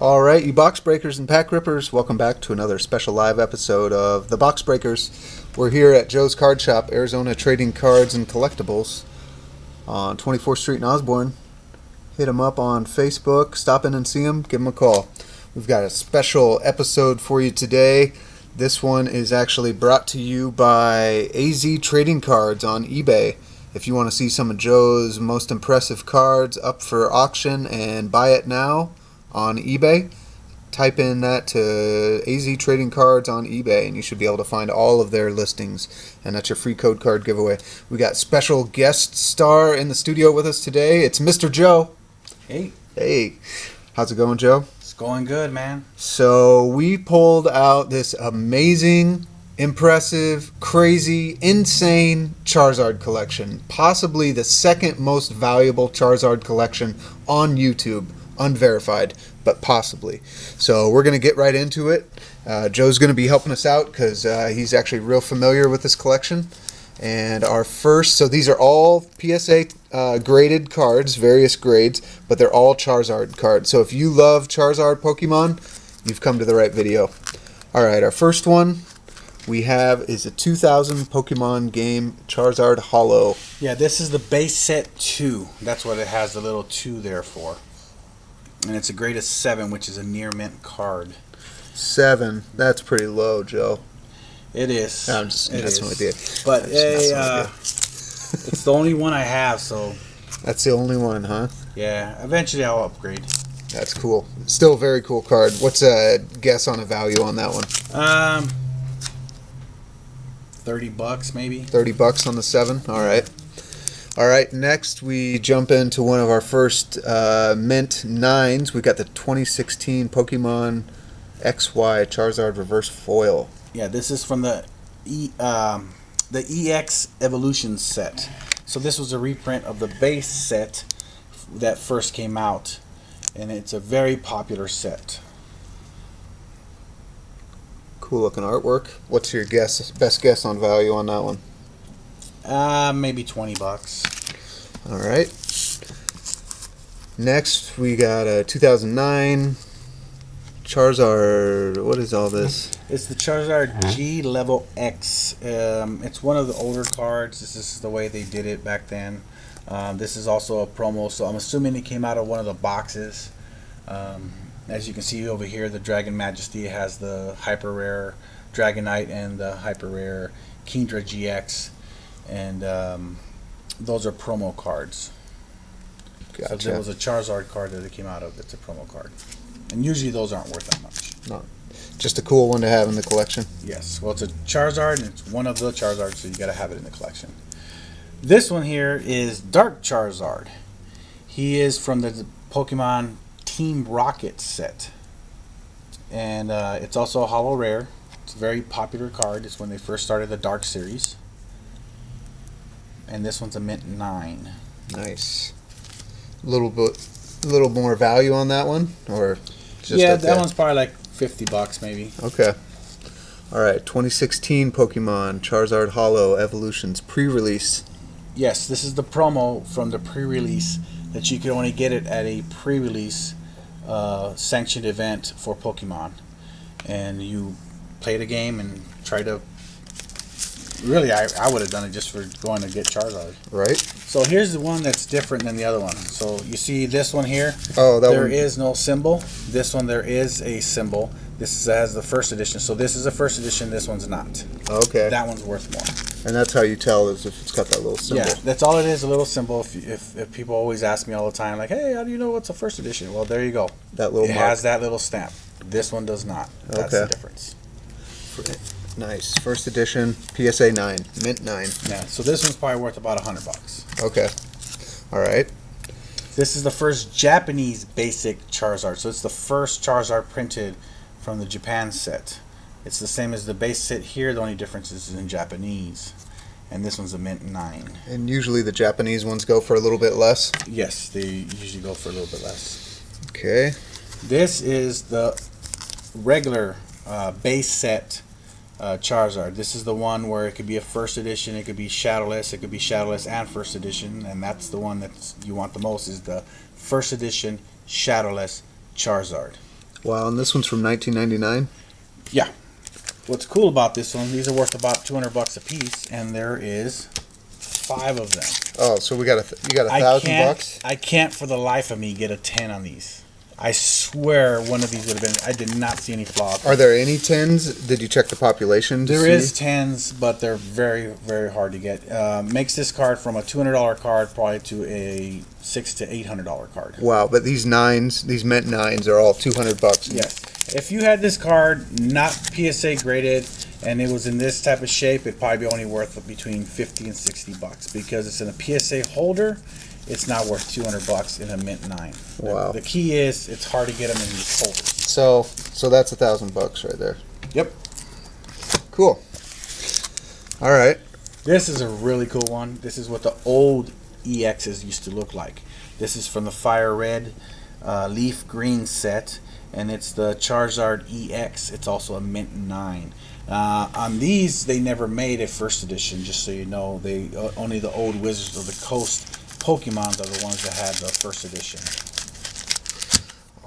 All right, you box breakers and pack rippers, welcome back to another special live episode of the Box Breakers. We're here at Joe's Card Shop, Arizona Trading Cards and Collectibles on 24th Street in Osborne. Hit them up on Facebook, stop in and see them, give them a call. We've got a special episode for you today. This one is actually brought to you by AZtradingCARDS on eBay. If you want to see some of Joe's most impressive cards up for auction and buy it now on eBay, type in that to AZtradingCARDS on eBay and you should be able to find all of their listings, and that's your free code card giveaway. We got special guest star in the studio with us today. It's Mr. Joe. Hey, how's it going, Joe? It's going good, man. So we pulled out this amazing, impressive, crazy, insane Charizard collection, possibly the second most valuable Charizard collection on YouTube. Unverified, but possibly. So we're going to get right into it. Joe's going to be helping us out because he's actually real familiar with this collection. And our first, so these are all PSA graded cards, various grades, but they're all Charizard cards. So if you love Charizard Pokemon, you've come to the right video. All right, our first one we have is a 2000 Pokemon game Charizard Holo. Yeah, this is the base set 2. That's what it has the little 2 there for. And it's a grade of 7, which is a near mint card. 7. That's pretty low, Joe. It is. I'm just messing with you. But it's the only one I have, so. That's the only one, huh? Yeah. Eventually, I'll upgrade. That's cool. Still a very cool card. What's a guess on a value on that one? $30 maybe. $30 on the 7. All right. All right, next we jump into one of our first mint 9s. We got the 2016 Pokemon XY Charizard Reverse Foil. Yeah, this is from the EX Evolution set. So this was a reprint of the base set that first came out, and it's a very popular set. Cool looking artwork. What's your best guess on value on that one? Maybe $20. All right. Next, we got a 2009 Charizard. What is all this? It's the Charizard G Level X. It's one of the older cards. This is the way they did it back then. This is also a promo, so I'm assuming it came out of one of the boxes. As you can see over here, the Dragon Majesty has the hyper rare Dragonite and the hyper rare Kingdra GX. And those are promo cards. Gotcha. So there was a Charizard card that it came out of that's a promo card. And usually those aren't worth that much. No. Just a cool one to have in the collection. Yes. Well, it's a Charizard, and it's one of the Charizards, so you got to have it in the collection. This one here is Dark Charizard. He is from the Pokemon Team Rocket set. And it's also a holo rare. It's a very popular card. It's when they first started the Dark series. And this one's a mint 9. Nice. A little more value on that one, or just yeah, okay? That one's probably like $50 maybe. Okay. All right. 2016 Pokemon Charizard Holo Evolutions pre-release. Yes, this is the promo from the pre-release that you could only get it at a pre-release sanctioned event for Pokemon, and you play the game and try to. Really, I would have done it just for going to get Charizard. Right. So here's the one that's different than the other one. So you see this one here. Oh, that there one. is no symbol. This one there is a symbol. This has the first edition. So this is a first edition. This one's not. Okay. That one's worth more. And that's how you tell is if it's got that little symbol. Yeah, that's all it is. A little symbol. If people always ask me all the time, like, hey, how do you know what's a first edition? Well, there you go. That little it mark. has that little stamp. This one does not. That's Okay. the difference. Nice. First edition, PSA 9, mint 9. Yeah. So this one's probably worth about $100. Okay. All right. This is the first Japanese basic Charizard. So it's the first Charizard printed from the Japan set. It's the same as the base set here. The only difference is in Japanese. And this one's a mint 9. And usually the Japanese ones go for a little bit less. Yes, they usually go for a little bit less. Okay. This is the regular base set Charizard. This is the one where it could be a first edition, it could be shadowless, it could be shadowless and first edition, and that's the one that you want the most, is the first edition shadowless Charizard. Wow, and this one's from 1999. Yeah. What's cool about this one? These are worth about $200 a piece, and there is 5 of them. Oh, so you got $1,000? I can't for the life of me get a 10 on these. I swear one of these would have been. I did not see any flaws. Are there any 10s? Did you check the population? There is 10s, but they're very, very hard to get. Makes this card from a $200 card probably to a $600 to $800 card. Wow, but these 9s, these mint 9s, are all $200. Yes. If you had this card not PSA graded and it was in this type of shape, it'd probably be only worth between $50 and $60 because it's in a PSA holder. It's not worth $200 in a mint 9. Wow. The key is it's hard to get them in these holders. So that's $1,000 right there. Yep. Cool. All right. This is a really cool one. This is what the old EXs used to look like. This is from the Fire Red Leaf Green set, and it's the Charizard EX. It's also a mint 9. On these, they never made a first edition, just so you know. They only the old Wizards of the Coast Pokemons are the ones that had the first edition.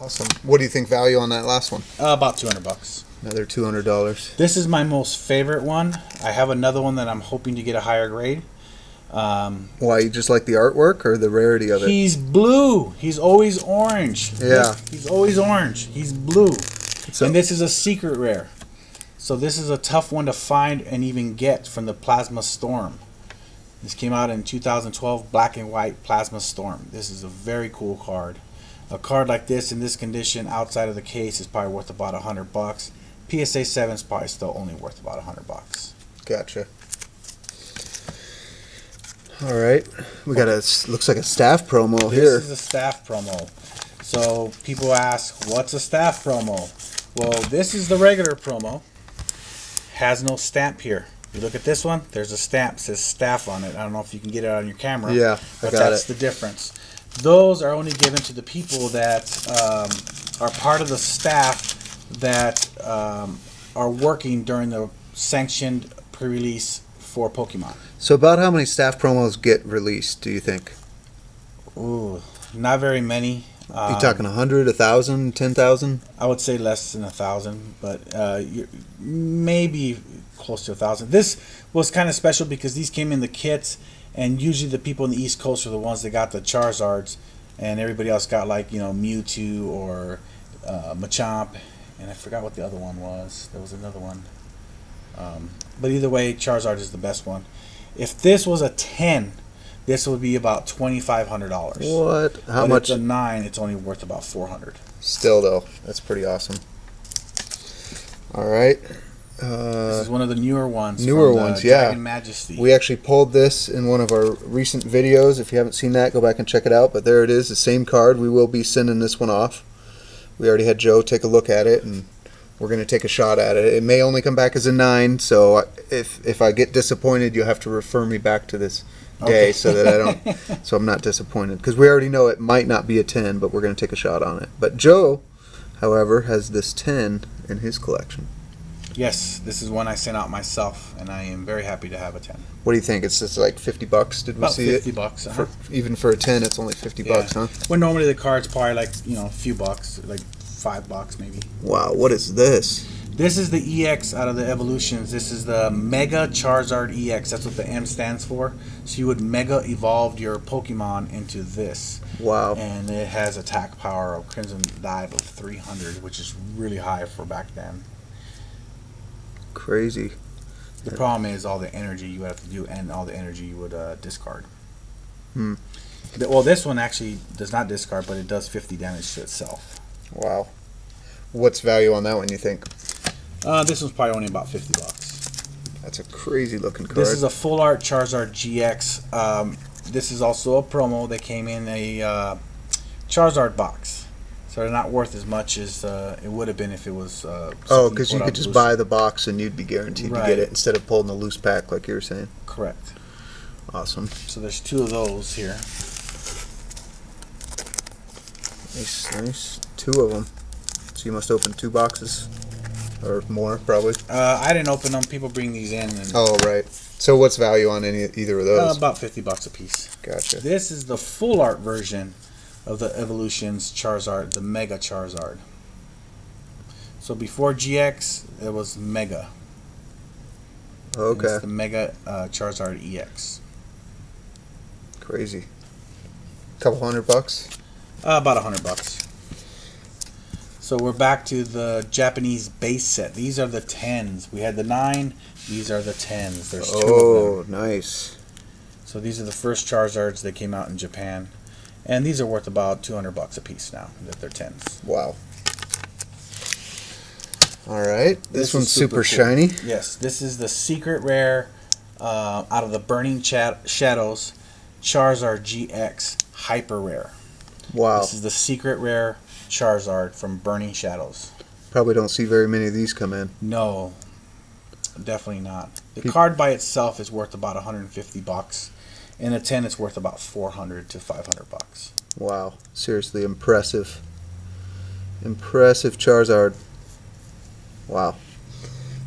Awesome. What do you think value on that last one? About $200. Another $200. This is my most favorite one. I have another one that I'm hoping to get a higher grade. Why, you just like the artwork or the rarity of it? He's blue. He's always orange. Yeah. He's always orange. He's blue. So, and this is a secret rare. So this is a tough one to find and even get from the Plasma Storm. This came out in 2012, black and white Plasma Storm. This is a very cool card. A card like this in this condition outside of the case is probably worth about $100. PSA 7 is probably still only worth about $100. Gotcha. All right, we got looks like a staff promo here. This is a staff promo. So people ask, what's a staff promo? Well, this is the regular promo. Has no stamp here. You look at this one, there's a stamp, says staff on it. I don't know if you can get it on your camera. Yeah, but that's the difference. Those are only given to the people that are part of the staff that are working during the sanctioned pre-release for Pokemon. So about how many staff promos get released, do you think? Ooh, not very many. You talking 100, 1,000, 10,000? I would say less than 1,000, but maybe close to 1,000. This was kind of special because these came in the kits, and usually the people in the East Coast are the ones that got the Charizards, and everybody else got like Mewtwo or Machamp, and I forgot what the other one was. There was another one, but either way, Charizard is the best one. If this was a 10, this would be about $2,500. What? How but much? It's a 9. It's only worth about $400. Still though, that's pretty awesome. All right. This is one of the newer ones. Newer from ones, Dragon Majesty. We actually pulled this in one of our recent videos. If you haven't seen that, go back and check it out. But there it is, the same card. We will be sending this one off. We already had Joe take a look at it, and we're going to take a shot at it. It may only come back as a 9, so if I get disappointed, you'll have to refer me back to this day, okay, so that I don't, so I'm not disappointed. Because we already know it might not be a 10, but we're going to take a shot on it. But Joe, however, has this 10 in his collection. Yes, this is one I sent out myself, and I am very happy to have a 10. What do you think? It's just like $50? Did we About see $50, it? $50. Even for a 10, it's only $50, huh? When normally the card's probably like a few bucks, like $5 maybe. Wow, what is this? This is the EX out of the evolutions. This is the Mega Charizard EX. That's what the M stands for. So you would Mega evolve your Pokemon into this. Wow. And it has attack power of Crimson Dive of 300, which is really high for back then. Crazy. The problem is all the energy you would have to do and all the energy you would discard. Well, this one actually does not discard, but it does 50 damage to itself. Wow. What's value on that one, you think? This one's probably only about $50. That's a crazy looking card. This is a full art Charizard GX. This is also a promo. They came in a Charizard box. So they're not worth as much as it would have been if it was. Because you could just buy the box and you'd be guaranteed to get it instead of pulling the loose pack like you were saying. Correct. Awesome. So there's 2 of those here. Nice, nice. 2 of them. So you must open 2 boxes. Or more, probably. I didn't open them. People bring these in. And oh, right. So what's value on either of those? About $50 a piece. Gotcha. This is the full art version of the Evolutions Charizard, the Mega Charizard. So before GX, it was Mega. Okay. And it's the Mega Charizard EX. Crazy. Couple $100. About $100. So we're back to the Japanese base set. These are the 10s. We had the 9. These are the 10s. There's 2 of them. Oh, nice. So these are the first Charizards that came out in Japan. And these are worth about $200 a piece now, that they're 10s. Wow. All right. This one's super cool. shiny. Yes, this is the secret rare out of the Burning Shadows Charizard GX Hyper Rare. Wow. This is the secret rare Charizard from Burning Shadows. Probably don't see very many of these come in. No, definitely not. The card by itself is worth about $150. In a 10, it's worth about $400 to $500. Wow. Seriously impressive. Impressive Charizard. Wow.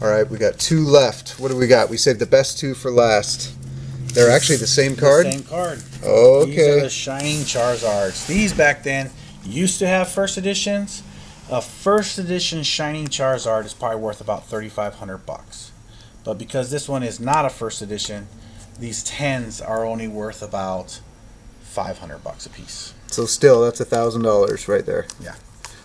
All right, we got 2 left. What do we got? We saved the best 2 for last. They're actually the same card? The same card. Okay. These are the Shining Charizards. These back then used to have first editions. A first edition Shining Charizard is probably worth about $3,500. But because this one is not a first edition, these 10s are only worth about $500 a piece. So still, that's $1,000 right there. Yeah.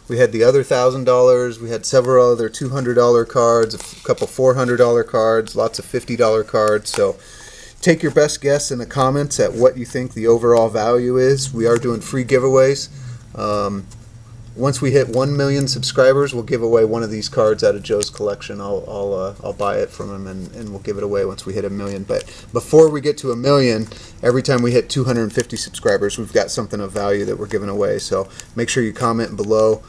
We had the other $1,000. We had several other $200 cards, a couple $400 cards, lots of $50 cards. So take your best guess in the comments at what you think the overall value is. We are doing free giveaways. Once we hit 1 million subscribers, we'll give away one of these cards out of Joe's collection. I'll buy it from him and we'll give it away once we hit 1 million. But before we get to 1 million, every time we hit 250 subscribers, we've got something of value that we're giving away. So make sure you comment below.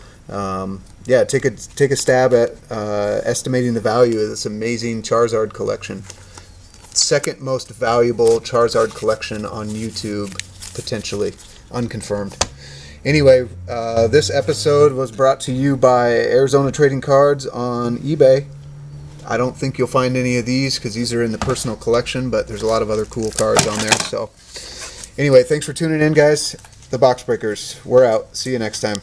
Yeah, take a stab at estimating the value of this amazing Charizard collection. Second most valuable Charizard collection on YouTube, potentially unconfirmed. Anyway, this episode was brought to you by AZtradingCARDS on eBay. I don't think you'll find any of these because these are in the personal collection, but there's a lot of other cool cards on there. So anyway, thanks for tuning in, guys. The Box Breakers, we're out. See you next time.